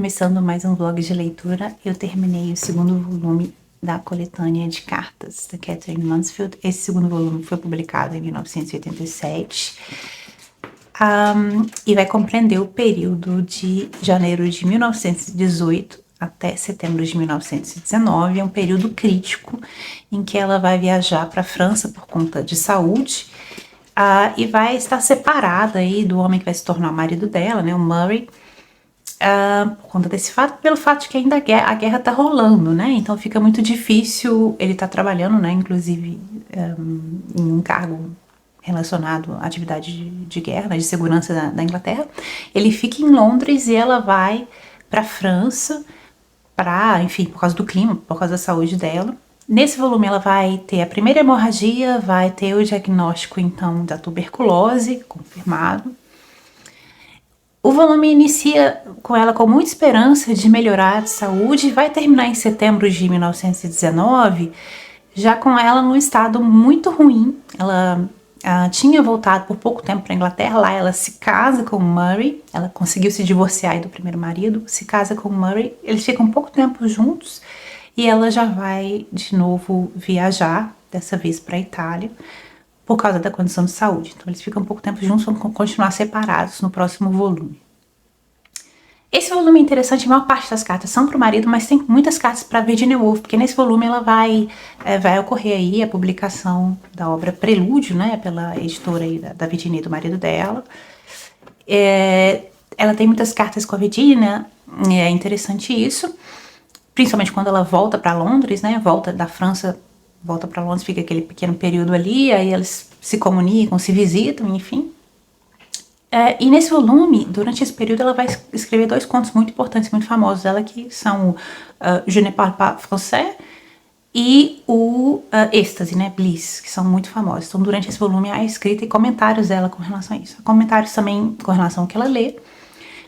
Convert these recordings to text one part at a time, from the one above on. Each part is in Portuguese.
começando mais um vlog de leitura. Eu terminei o segundo volume da coletânea de cartas da Katherine Mansfield. Esse segundo volume foi publicado em 1987 e vai compreender o período de janeiro de 1918 até setembro de 1919. É um período crítico em que ela vai viajar para a França por conta de saúde e vai estar separada aí do homem que vai se tornar o marido dela, né, o Murray, por conta desse fato, pelo fato de que ainda a guerra tá rolando, né? Então fica muito difícil. Ele tá trabalhando, né? Inclusive em um cargo relacionado à atividade de guerra, né, de segurança da Inglaterra. Ele fica em Londres e ela vai pra França, enfim, por causa do clima, por causa da saúde dela. Nesse volume ela vai ter a primeira hemorragia, vai ter o diagnóstico então da tuberculose confirmado. O volume inicia com ela com muita esperança de melhorar de saúde e vai terminar em setembro de 1919, já com ela num estado muito ruim. Ela tinha voltado por pouco tempo para a Inglaterra, lá ela se casa com o Murray, ela conseguiu se divorciar do primeiro marido, se casa com o Murray, eles ficam pouco tempo juntos e ela já vai de novo viajar, dessa vez para a Itália, por causa da condição de saúde. Então eles ficam um pouco tempo juntos, vão continuar separados no próximo volume. Esse volume é interessante, a maior parte das cartas são para o marido, mas tem muitas cartas para Virginia Woolf, porque nesse volume ela vai ocorrer aí a publicação da obra Prelúdio, né, pela editora aí da Virginia e do marido dela. Ela tem muitas cartas com a Virginia, é interessante isso, principalmente quando ela volta para Londres, né, volta da França, volta para Londres, fica aquele pequeno período ali, aí eles se comunicam, se visitam, enfim. E nesse volume, durante esse período, ela vai escrever dois contos muito importantes, muito famosos dela, que são Je ne parle pas français e o Êxtase, né, Bliss, que são muito famosos. Então, durante esse volume, há escrita e comentários dela com relação a isso. Há comentários também com relação ao que ela lê.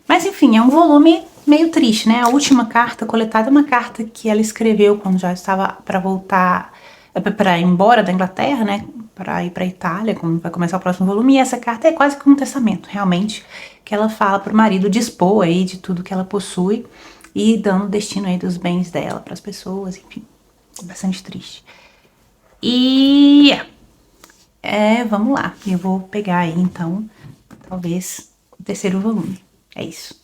Mas, enfim, é um volume meio triste, né? A última carta coletada é uma carta que ela escreveu quando já estava para voltar, para ir embora da Inglaterra, né, para ir para a Itália, como vai começar o próximo volume, e essa carta é quase como um testamento, realmente, que ela fala para o marido dispor aí de tudo que ela possui e dando o destino aí dos bens dela para as pessoas, enfim, bastante triste. E vamos lá, eu vou pegar aí então, talvez, o terceiro volume, é isso.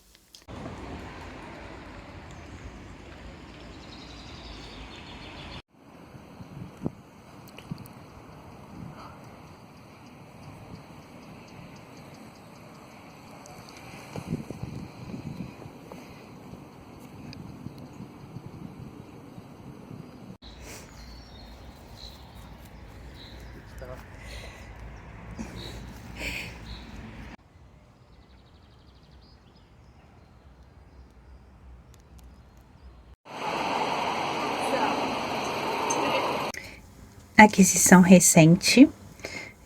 Aquisição recente.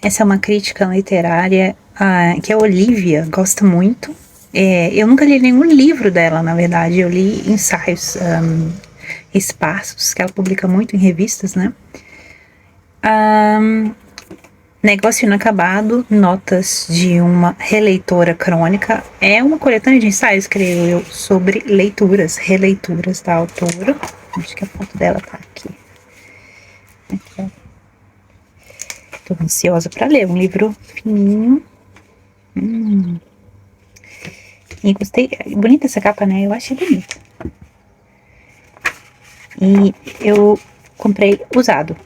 Essa é uma crítica literária que a Olivia gosta muito. Eu nunca li nenhum livro dela, na verdade. Eu li ensaios esparsos, que ela publica muito em revistas, né? Negócio Inacabado, Notas de uma Releitora Crônica. É uma coletânea de ensaios, creio eu, sobre leituras, releituras da autora. Acho que a foto dela tá aqui. Tô ansiosa para ler, um livro fininho. E gostei, bonita essa capa, né? Eu achei bonita. E eu comprei usado,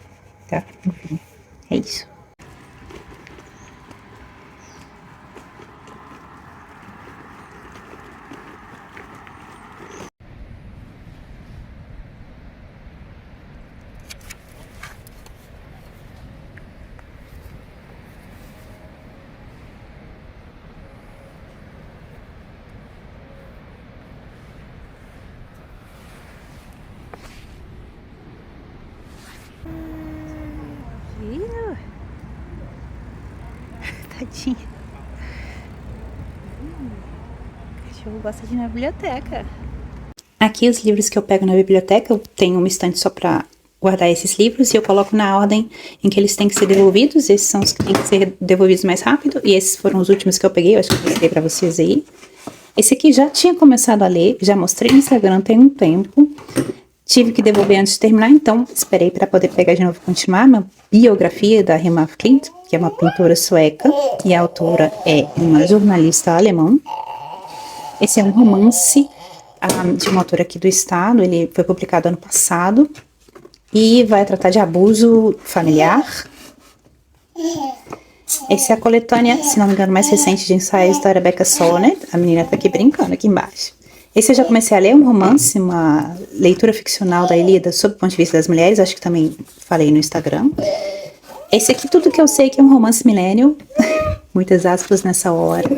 tá? Enfim, é isso. Tadinha. O cachorro gosta de ir na biblioteca. Aqui os livros que eu pego na biblioteca, eu tenho uma estante só pra guardar esses livros e eu coloco na ordem em que eles têm que ser devolvidos. Esses são os que têm que ser devolvidos mais rápido e esses foram os últimos que eu peguei, eu acho que eu mostrei pra vocês aí. Esse aqui já tinha começado a ler, já mostrei no Instagram tem um tempo. Tive que devolver antes de terminar, então esperei para poder pegar de novo e continuar. Uma biografia da Rima af Klint, que é uma pintora sueca, e a autora é uma jornalista alemã. Esse é um romance de uma autora aqui do estado, ele foi publicado ano passado e vai tratar de abuso familiar. Essa é a coletânea, se não me engano, mais recente de ensaios da Rebecca Solnit. A menina tá aqui brincando aqui embaixo. Esse eu já comecei a ler, um romance, uma leitura ficcional da Ilíada sob o ponto de vista das mulheres, acho que também falei no Instagram. Esse aqui, tudo que eu sei que é um romance millennial, muitas aspas nessa hora.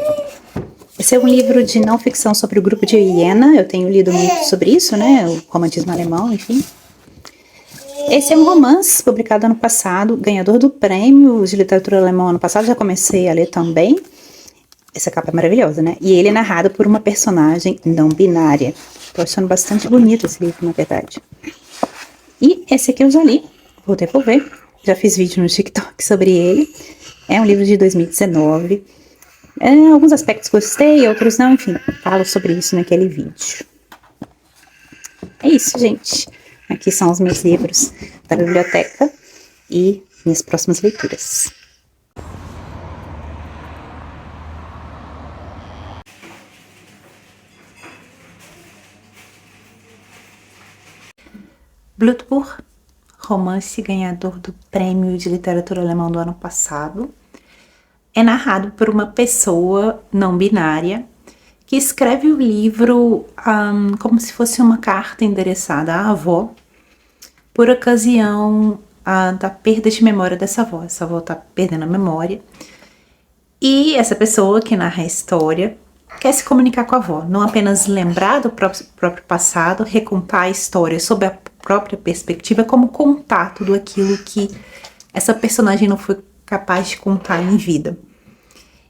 Esse é um livro de não ficção sobre o grupo de Iena, eu tenho lido muito sobre isso, né, o romantismo alemão, enfim. Esse é um romance publicado ano passado, ganhador do prêmio de literatura alemã ano passado, já comecei a ler também. Essa capa é maravilhosa, né? E ele é narrado por uma personagem não binária. Tô achando bastante bonito esse livro, na verdade. E esse aqui eu já li, vou devolver. Já fiz vídeo no TikTok sobre ele. É um livro de 2019. Alguns aspectos gostei, outros não, enfim. Falo sobre isso naquele vídeo. É isso, gente. Aqui são os meus livros da biblioteca e minhas próximas leituras. Blutbuch, romance ganhador do Prêmio de Literatura Alemão do ano passado. É narrado por uma pessoa não binária que escreve o livro como se fosse uma carta endereçada à avó por ocasião da perda de memória dessa avó. Essa avó tá perdendo a memória. E essa pessoa que narra a história quer se comunicar com a avó, não apenas lembrar do próprio passado, recontar a história sob a própria perspectiva, como contar tudo aquilo que essa personagem não foi capaz de contar em vida.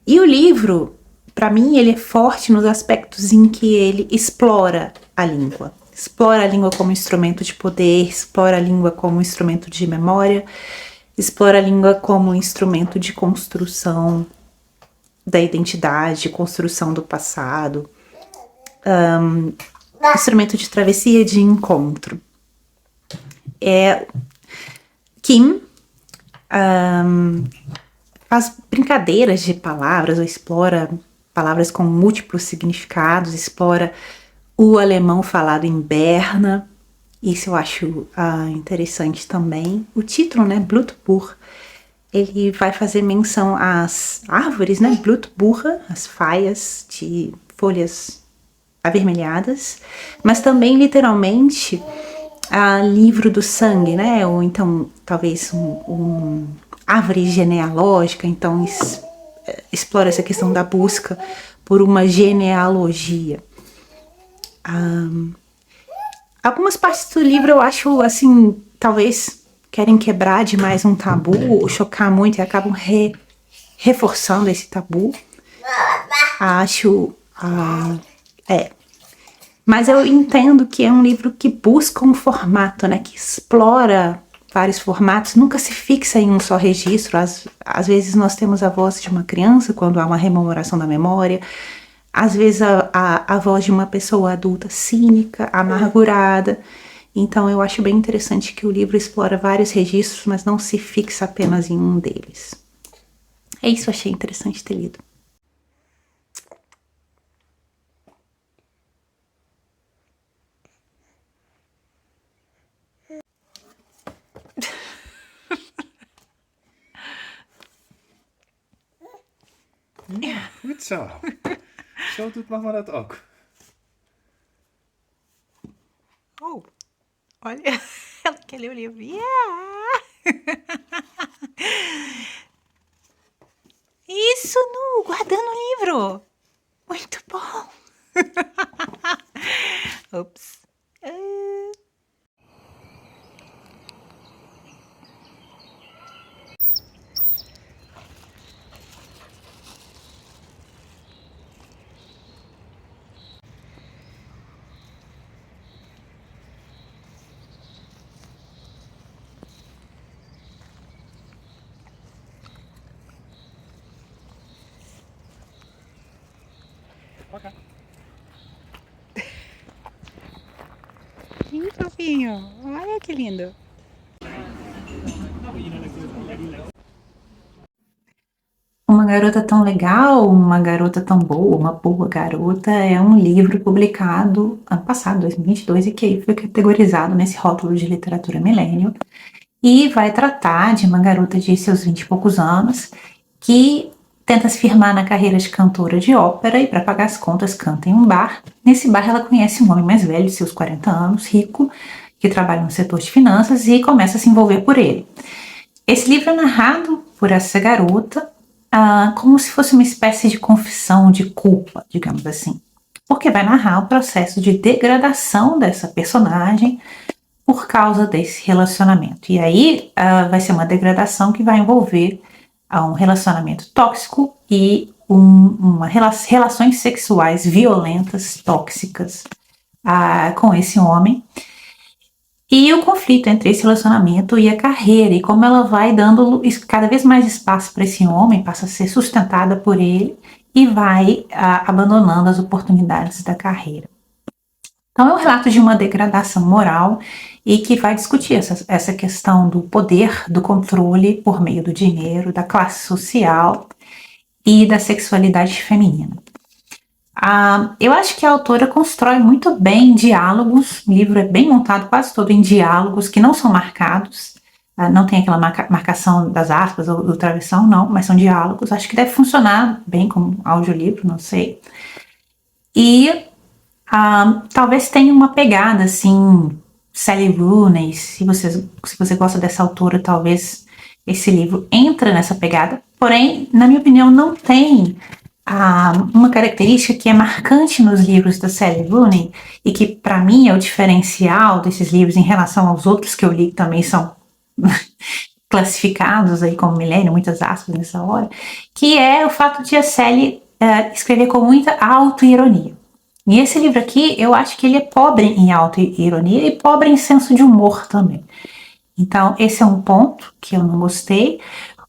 E o livro, para mim, ele é forte nos aspectos em que ele explora a língua. Explora a língua como instrumento de poder, explora a língua como instrumento de memória, explora a língua como instrumento de construção da identidade, construção do passado, instrumento de travessia, de encontro. Kim faz brincadeiras de palavras, ou explora palavras com múltiplos significados, explora o alemão falado em Berna. Isso eu acho interessante também. O título, né, Blutbuch, ele vai fazer menção às árvores, né, Blutbuche, as faias de folhas avermelhadas, mas também literalmente livro do sangue, né, ou então talvez um árvore genealógica, então explora essa questão da busca por uma genealogia. Algumas partes do livro eu acho, assim, talvez querem quebrar demais um tabu, ou chocar muito e acabam reforçando esse tabu. Acho... Mas eu entendo que é um livro que busca um formato, né? Que explora vários formatos, nunca se fixa em um só registro. Às vezes nós temos a voz de uma criança quando há uma rememoração da memória. Às vezes a voz de uma pessoa adulta cínica, amargurada. Então eu acho bem interessante que o livro explora vários registros, mas não se fixa apenas em um deles. É isso, achei interessante ter lido. Goed zo. Zo doet mama dat ook. Oh, olha, ela quer ler o livro. Yeah! Isso, Nu, guardando o livro. Muito bom. Ups. Pakken. fofinho. Olha que lindo. Uma Garota Tão Legal, Uma Garota Tão Boa, Uma Boa Garota é um livro publicado ano passado, 2022, e que foi categorizado nesse rótulo de literatura milênio e vai tratar de uma garota de seus 20 e poucos anos que tenta se firmar na carreira de cantora de ópera e para pagar as contas canta em um bar. Nesse bar ela conhece um homem mais velho, de seus 40 anos, rico, que trabalha no setor de finanças e começa a se envolver por ele. Esse livro é narrado por essa garota como se fosse uma espécie de confissão de culpa, digamos assim, porque vai narrar o processo de degradação dessa personagem por causa desse relacionamento. E aí vai ser uma degradação que vai envolver um relacionamento tóxico e relações sexuais violentas, tóxicas com esse homem. E o conflito entre esse relacionamento e a carreira, e como ela vai dando cada vez mais espaço para esse homem, passa a ser sustentada por ele e vai abandonando as oportunidades da carreira. Então é um relato de uma degradação moral e que vai discutir essa questão do poder, do controle por meio do dinheiro, da classe social e da sexualidade feminina. Eu acho que a autora constrói muito bem diálogos, o livro é bem montado quase todo em diálogos que não são marcados, não tem aquela marcação das aspas ou do travessão, não, mas são diálogos, acho que deve funcionar bem como audiolivro, não sei. E talvez tenha uma pegada assim, Sally Rooney, se você gosta dessa autora, talvez esse livro entra nessa pegada, porém, na minha opinião, não tem uma característica que é marcante nos livros da Sally Rooney e que para mim é o diferencial desses livros em relação aos outros que eu li que também são classificados aí como milênio, muitas aspas nessa hora, que é o fato de a Sally escrever com muita autoironia. E esse livro aqui, eu acho que ele é pobre em autoironia e pobre em senso de humor também. Então, esse é um ponto que eu não gostei.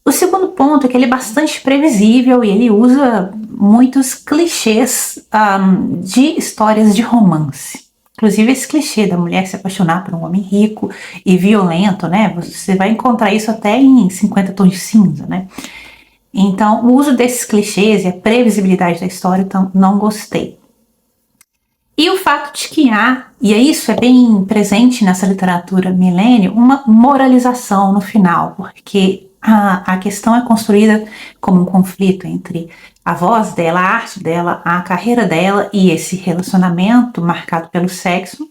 O segundo ponto é que ele é bastante previsível e ele usa muitos clichês de histórias de romance. Inclusive esse clichê da mulher se apaixonar por um homem rico e violento, né? Você vai encontrar isso até em 50 Tons de Cinza, né? Então, o uso desses clichês e a previsibilidade da história, então, não gostei. E o fato de que e isso é bem presente nessa literatura milênio, uma moralização no final, porque a questão é construída como um conflito entre a voz dela, a arte dela, a carreira dela e esse relacionamento marcado pelo sexo,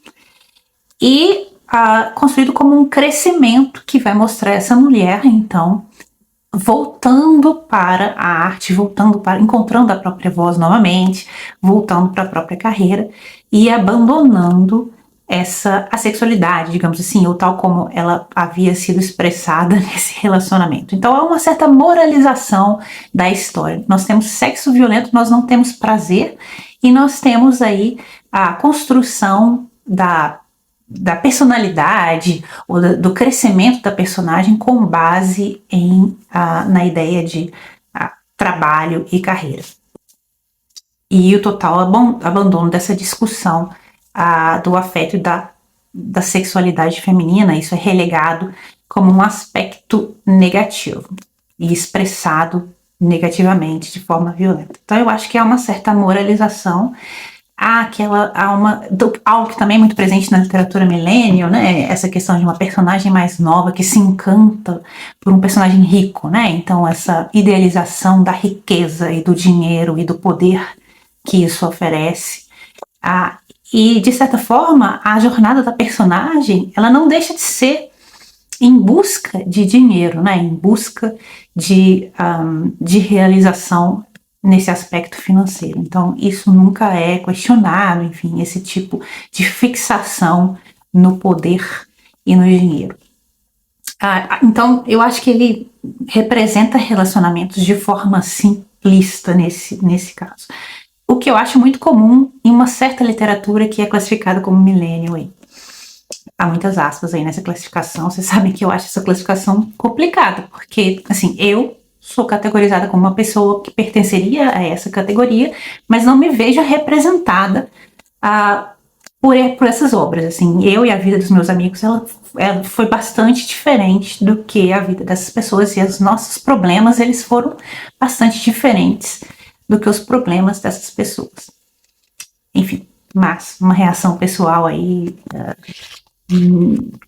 e construído como um crescimento que vai mostrar essa mulher, então, voltando para a arte, encontrando a própria voz novamente, voltando para a própria carreira e abandonando a sexualidade, digamos assim, ou tal como ela havia sido expressada nesse relacionamento. Então é uma certa moralização da história. Nós temos sexo violento, nós não temos prazer, e nós temos aí a construção da personalidade ou do crescimento da personagem com base na ideia de trabalho e carreira. E o total abandono dessa discussão do afeto e da sexualidade feminina, isso é relegado como um aspecto negativo e expressado negativamente de forma violenta. Então eu acho que há uma certa moralização, algo que também é muito presente na literatura millennial, né? Essa questão de uma personagem mais nova que se encanta por um personagem rico, né? Então essa idealização da riqueza e do dinheiro e do poder que isso oferece. E de certa forma a jornada da personagem, ela não deixa de ser em busca de dinheiro, né? Em busca de realização nesse aspecto financeiro. Então, isso nunca é questionado, enfim, esse tipo de fixação no poder e no dinheiro. Então, eu acho que ele representa relacionamentos de forma simplista nesse caso. O que eu acho muito comum em uma certa literatura que é classificada como millennial. Há muitas aspas aí nessa classificação. Vocês sabem que eu acho essa classificação complicada, porque, assim, eu sou categorizada como uma pessoa que pertenceria a essa categoria, mas não me vejo representada por essas obras, assim. Eu e a vida dos meus amigos, ela foi bastante diferente do que a vida dessas pessoas, e os nossos problemas, eles foram bastante diferentes do que os problemas dessas pessoas. Enfim, mas uma reação pessoal aí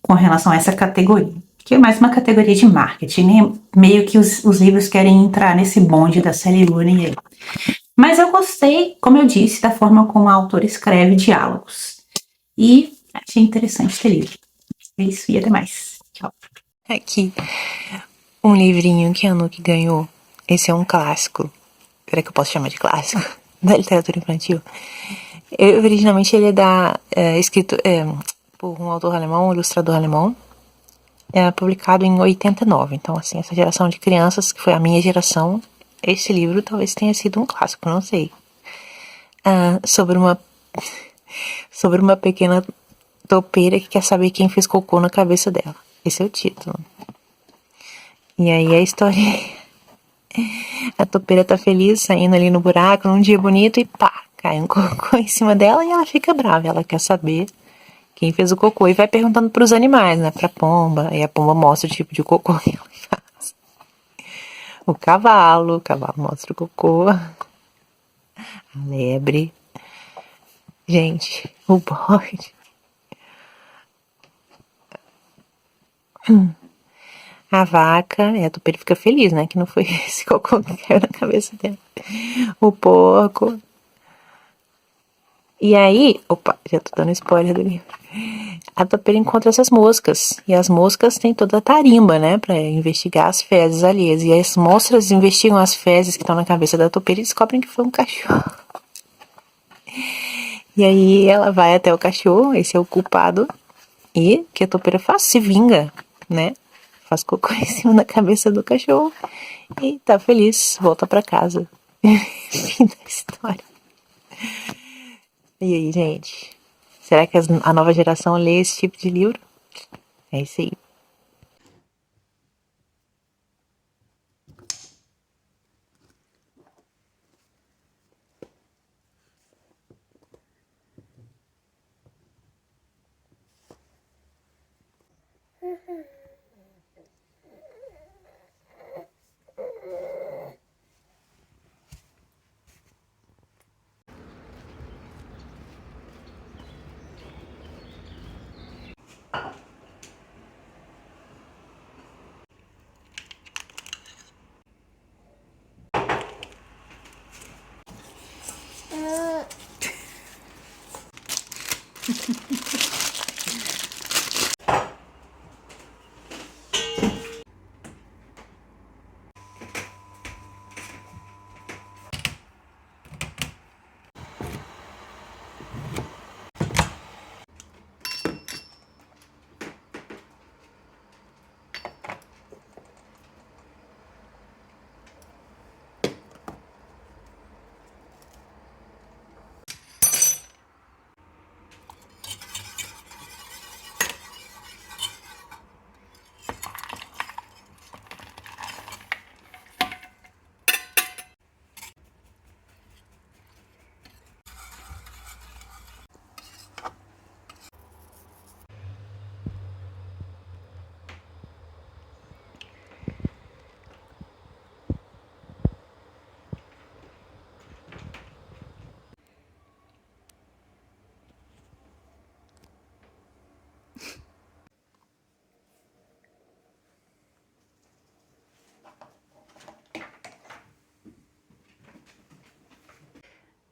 com relação a essa categoria, que é mais uma categoria de marketing, né? Meio que os livros querem entrar nesse bonde da Sally Rooney aí. Mas eu gostei, como eu disse, da forma como a autora escreve diálogos. E achei interessante ter lido. É isso e até mais. Tchau. Aqui, um livrinho que a Nuke ganhou. Esse é um clássico. Será que eu posso chamar de clássico? Da literatura infantil. Originalmente ele é escrito por um autor alemão, um ilustrador alemão. Publicado em 89. Então, assim, essa geração de crianças, que foi a minha geração, esse livro talvez tenha sido um clássico, não sei. Sobre uma pequena topeira que quer saber quem fez cocô na cabeça dela. Esse é o título. E aí a história... A topeira tá feliz, saindo ali no buraco, num dia bonito, e pá, cai um cocô em cima dela e ela fica brava. Ela quer saber quem fez o cocô e vai perguntando pros animais, né? Pra pomba. E a pomba mostra o tipo de cocô que ela faz. O cavalo mostra o cocô. A lebre. Gente, o bode. A vaca, a topeira fica feliz, né? Que não foi esse cocô que caiu na cabeça dela. O porco. E aí, opa, já tô dando spoiler do livro. A topeira encontra essas moscas. E as moscas têm toda a tarimba, né? Pra investigar as fezes alheias. E as mostras investigam as fezes que estão na cabeça da topeira e descobrem que foi um cachorro. E aí ela vai até o cachorro, esse é o culpado. E o que a topeira faz? Se vinga, né? Faz cocô em cima da cabeça do cachorro. E tá feliz, volta pra casa. Fim da história. E aí, gente? Será que a nova geração lê esse tipo de livro? É isso aí.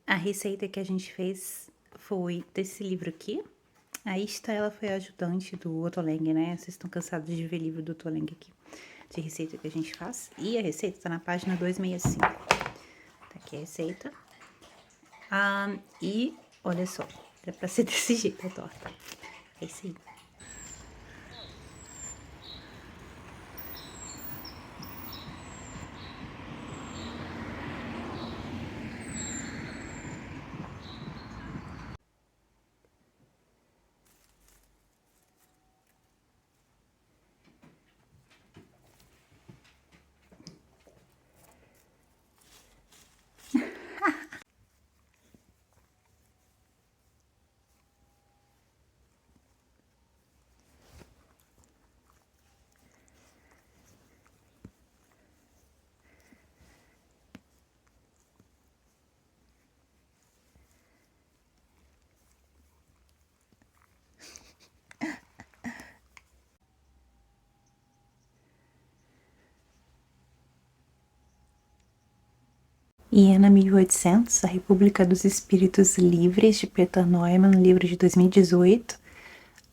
A receita que a gente fez foi desse livro aqui. A Ista, ela foi ajudante do Ottolenghi, né? Vocês estão cansados de ver livro do Ottolenghi aqui, de receita que a gente faz. E a receita tá na página 265. Tá aqui a receita. E, olha só, era pra ser desse jeito a torta. É isso aí. Iena 1800, A República dos Espíritos Livres, de Peter Neumann, livro de 2018.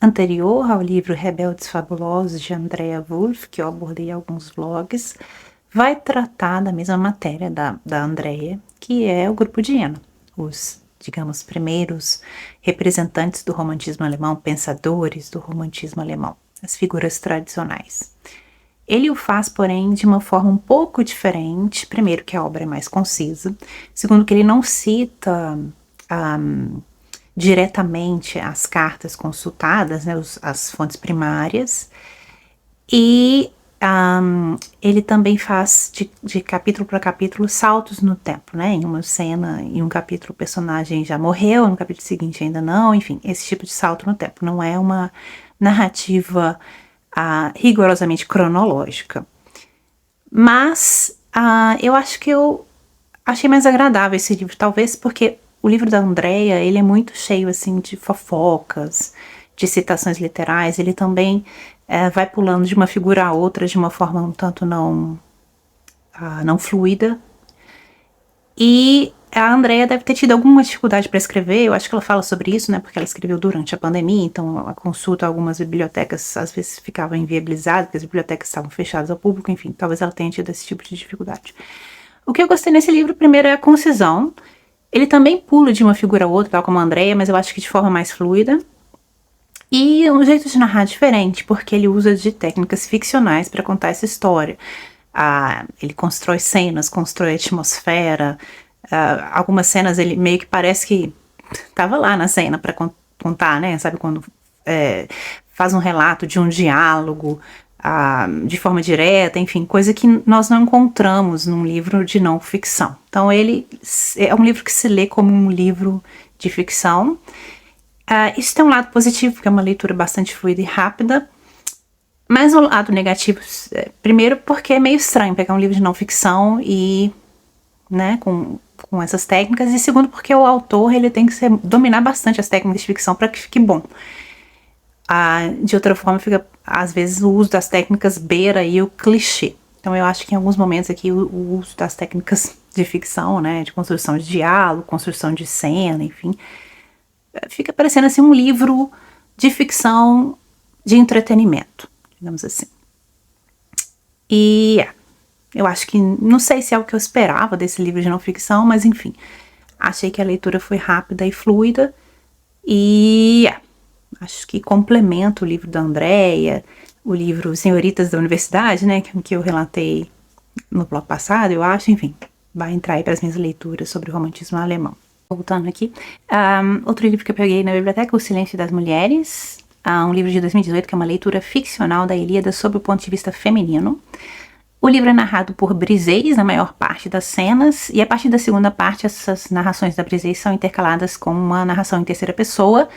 Anterior ao livro Rebeldes Fabulosos, de Andrea Wulf, que eu abordei em alguns vlogs, vai tratar da mesma matéria da Andrea, que é o grupo de Iena, os, digamos, primeiros representantes do romantismo alemão, pensadores do romantismo alemão, as figuras tradicionais. Ele o faz, porém, de uma forma um pouco diferente. Primeiro, que a obra é mais concisa. Segundo, que ele não cita diretamente as cartas consultadas, né, as fontes primárias. E ele também faz, de capítulo para capítulo, saltos no tempo, né? Em uma cena, em um capítulo, o personagem já morreu, no capítulo seguinte ainda não. Enfim, esse tipo de salto no tempo. Não é uma narrativa rigorosamente cronológica. Mas eu acho que eu achei mais agradável esse livro, talvez porque o livro da Andrea, ele é muito cheio assim de fofocas, de citações literais. Ele também vai pulando de uma figura a outra de uma forma um tanto não fluida. E a Andrea deve ter tido alguma dificuldade para escrever. Eu acho que ela fala sobre isso, né? Porque ela escreveu durante a pandemia, então a consulta a algumas bibliotecas às vezes ficava inviabilizada, porque as bibliotecas estavam fechadas ao público, enfim, talvez ela tenha tido esse tipo de dificuldade. O que eu gostei nesse livro, primeiro, é a concisão. Ele também pula de uma figura a outra, tal como a Andrea, mas eu acho que de forma mais fluida. E um jeito de narrar diferente, porque ele usa de técnicas ficcionais para contar essa história. Ele constrói cenas, constrói atmosfera. Algumas cenas ele meio que parece que estava lá na cena para contar, né? Sabe, quando faz um relato de um diálogo de forma direta, enfim, coisa que nós não encontramos num livro de não ficção. Então ele é um livro que se lê como um livro de ficção. Isso tem um lado positivo, porque é uma leitura bastante fluida e rápida. Mas o lado negativo, primeiro porque é meio estranho pegar um livro de não ficção e, né, com essas técnicas, e segundo porque o autor ele tem que dominar bastante as técnicas de ficção para que fique bom. De outra forma, às vezes o uso das técnicas beira aí o clichê. Então eu acho que em alguns momentos aqui o uso das técnicas de ficção, né, de construção de diálogo, construção de cena, enfim, fica parecendo assim um livro de ficção de entretenimento, digamos assim. E eu acho que, não sei se é o que eu esperava desse livro de não ficção, mas enfim, achei que a leitura foi rápida e fluida e acho que complementa o livro da Andrea, o livro Senhoritas da Universidade, né, que eu relatei no blog passado, eu acho, enfim, vai entrar aí para as minhas leituras sobre o romantismo alemão. Voltando aqui, outro livro que eu peguei na biblioteca, O Silêncio das Mulheres, um livro de 2018, que é uma leitura ficcional da Ilíada sob o ponto de vista feminino. O livro é narrado por Briseis na maior parte das cenas, e a partir da segunda parte, essas narrações da Briseis são intercaladas com uma narração em terceira pessoa,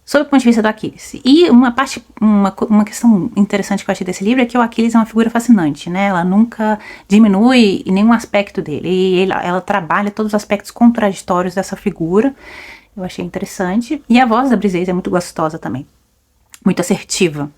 sob o ponto de vista do Aquiles. E uma questão interessante que eu achei desse livro é que o Aquiles é uma figura fascinante, né? Ela nunca diminui em nenhum aspecto dele. E ela trabalha todos os aspectos contraditórios dessa figura. Eu achei interessante. E a voz da Briseis é muito gostosa também. Muito assertiva.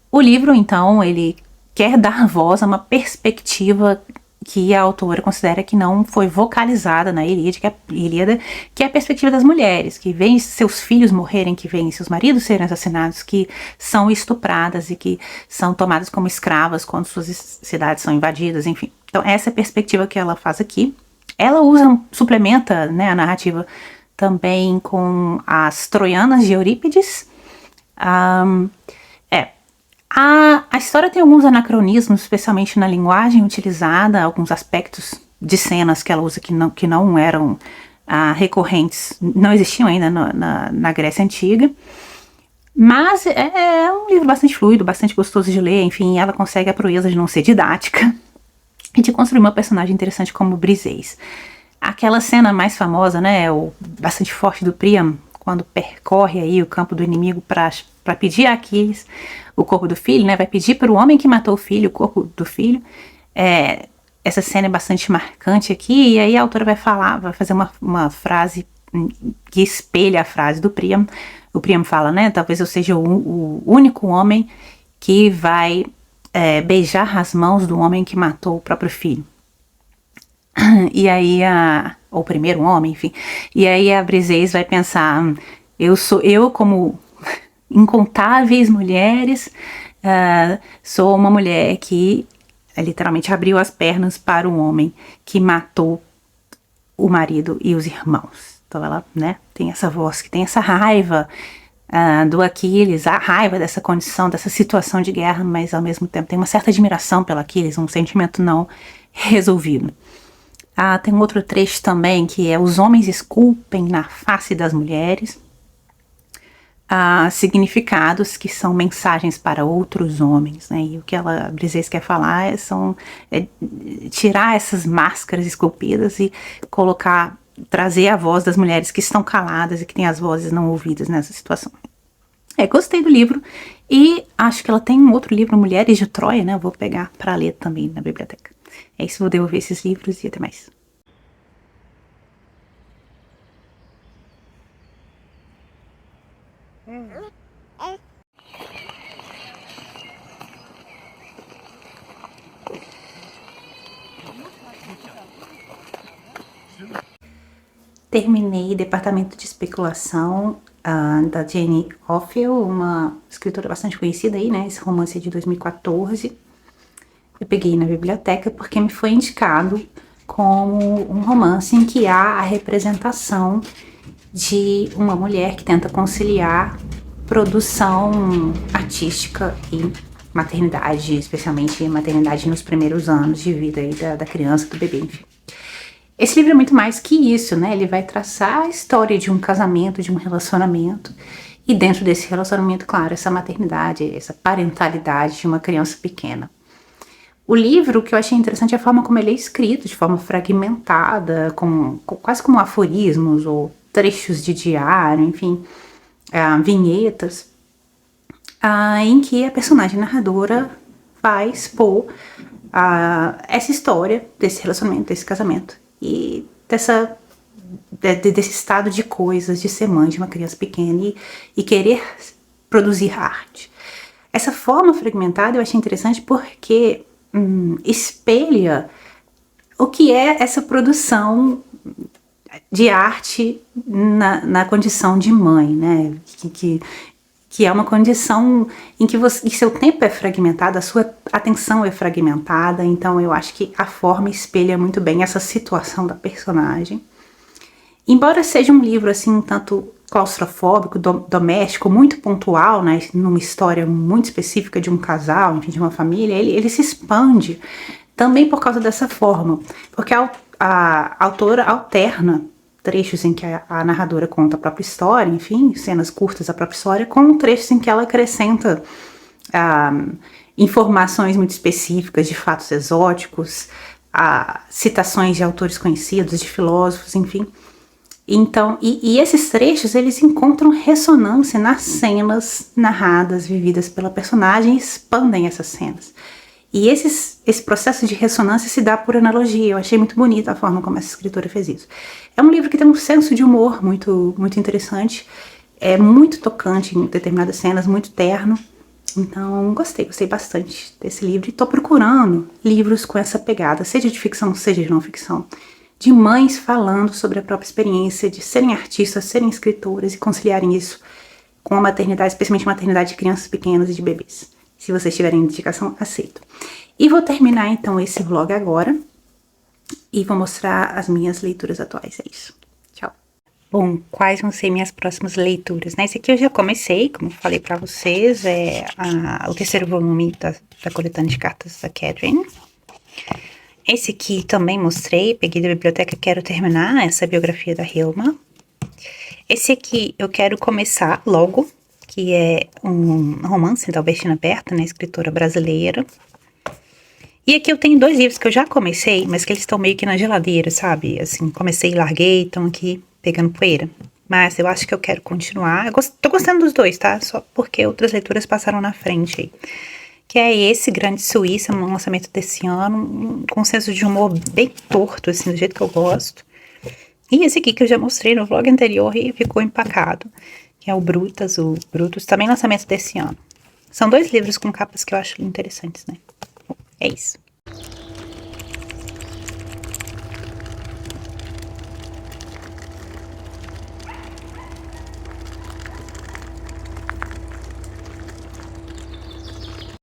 O livro, então, ele quer dar voz a uma perspectiva que a autora considera que não foi vocalizada na Ilíada, que é a perspectiva das mulheres, que veem seus filhos morrerem, que veem seus maridos serem assassinados, que são estupradas e que são tomadas como escravas quando suas cidades são invadidas, enfim. Então essa é a perspectiva que ela faz aqui. Ela suplementa, né, a narrativa também com as Troianas de Eurípides. A história tem alguns anacronismos, especialmente na linguagem utilizada, alguns aspectos de cenas que ela usa que não eram recorrentes, não existiam ainda na Grécia Antiga. Mas é um livro bastante fluido, bastante gostoso de ler, enfim, ela consegue a proeza de não ser didática e de construir uma personagem interessante como Briseis. Aquela cena mais famosa, né, bastante forte do Príamo, quando percorre aí o campo do inimigo para pedir a Aquiles o corpo do filho, né? Vai pedir para o homem que matou o filho o corpo do filho. Essa cena é bastante marcante aqui, e aí a autora vai fazer uma frase que espelha a frase do Príamo. O Príamo fala, né? Talvez eu seja o único homem que vai beijar as mãos do homem que matou o próprio filho. E aí, ou primeiro homem, enfim. E aí a Briseis vai pensar, eu como incontáveis mulheres, sou uma mulher que literalmente abriu as pernas para o homem que matou o marido e os irmãos. Então ela, né, tem essa voz que tem essa raiva do Aquiles, a raiva dessa condição, dessa situação de guerra, mas ao mesmo tempo tem uma certa admiração pelo Aquiles, um sentimento não resolvido. Tem um outro trecho também que é: os homens esculpem na face das mulheres significados que são mensagens para outros homens, né? E o que a Briseis quer falar é tirar essas máscaras esculpidas e trazer a voz das mulheres que estão caladas e que têm as vozes não ouvidas nessa situação. Gostei do livro e acho que ela tem um outro livro, Mulheres de Troia, né? Eu vou pegar para ler também na biblioteca. É isso, vou devolver esses livros e até mais. Terminei Departamento de Especulação, da Jane Offill, uma escritora bastante conhecida aí, né? Esse romance é de 2014. Eu peguei na biblioteca porque me foi indicado como um romance em que há a representação de uma mulher que tenta conciliar produção artística e maternidade, especialmente maternidade nos primeiros anos de vida aí da criança, do bebê, enfim. Esse livro é muito mais que isso, né? Ele vai traçar a história de um casamento, de um relacionamento, e dentro desse relacionamento, claro, essa maternidade, essa parentalidade de uma criança pequena. O livro, o que eu achei interessante é a forma como ele é escrito, de forma fragmentada, quase como aforismos ou trechos de diário, enfim, vinhetas, em que a personagem narradora vai expor essa história desse relacionamento, desse casamento e desse estado de coisas, de ser mãe de uma criança pequena e querer produzir arte. Essa forma fragmentada eu achei interessante porque espelha o que é essa produção de arte na condição de mãe, né? Que é uma condição em que seu tempo é fragmentado, a sua atenção é fragmentada, então eu acho que a forma espelha muito bem essa situação da personagem. Embora seja um livro assim um tanto claustrofóbico, doméstico, muito pontual, né, numa história muito específica de um casal, enfim, de uma família, ele se expande também por causa dessa forma, porque a autora alterna trechos em que a narradora conta a própria história, enfim, cenas curtas da própria história, com trechos em que ela acrescenta informações muito específicas de fatos exóticos, citações de autores conhecidos, de filósofos, enfim. Então, e esses trechos, eles encontram ressonância nas cenas narradas, vividas pela personagem, e expandem essas cenas. E esse processo de ressonância se dá por analogia. Eu achei muito bonita a forma como essa escritora fez isso. É um livro que tem um senso de humor muito, muito interessante, é muito tocante em determinadas cenas, muito terno. Então, gostei bastante desse livro e tô procurando livros com essa pegada, seja de ficção, seja de não ficção, de mães falando sobre a própria experiência de serem artistas, serem escritoras e conciliarem isso com a maternidade, especialmente a maternidade de crianças pequenas e de bebês. Se vocês tiverem indicação, aceito. E vou terminar então esse vlog agora e vou mostrar as minhas leituras atuais. É isso. Tchau. Bom, quais vão ser minhas próximas leituras, né? Esse aqui eu já comecei, como eu falei pra vocês, é o terceiro volume da coletânea de cartas da Catherine. Esse aqui também mostrei, peguei da biblioteca, quero terminar essa biografia da Hilma. Esse aqui eu quero começar logo, que é um romance da Albertina Berta, né, escritora brasileira. E aqui eu tenho 2 livros que eu já comecei, mas que eles estão meio que na geladeira, sabe? Assim, comecei e larguei, estão aqui pegando poeira. Mas eu acho que eu quero continuar. Tô gostando dos 2, tá? Só porque outras leituras passaram na frente aí. Que é esse Grande Suíça, um lançamento desse ano, com um senso de humor bem torto, assim, do jeito que eu gosto. E esse aqui que eu já mostrei no vlog anterior e ficou empacado, que é o Brutus, também lançamento desse ano. São 2 livros com capas que eu acho interessantes, né? Bom, é isso.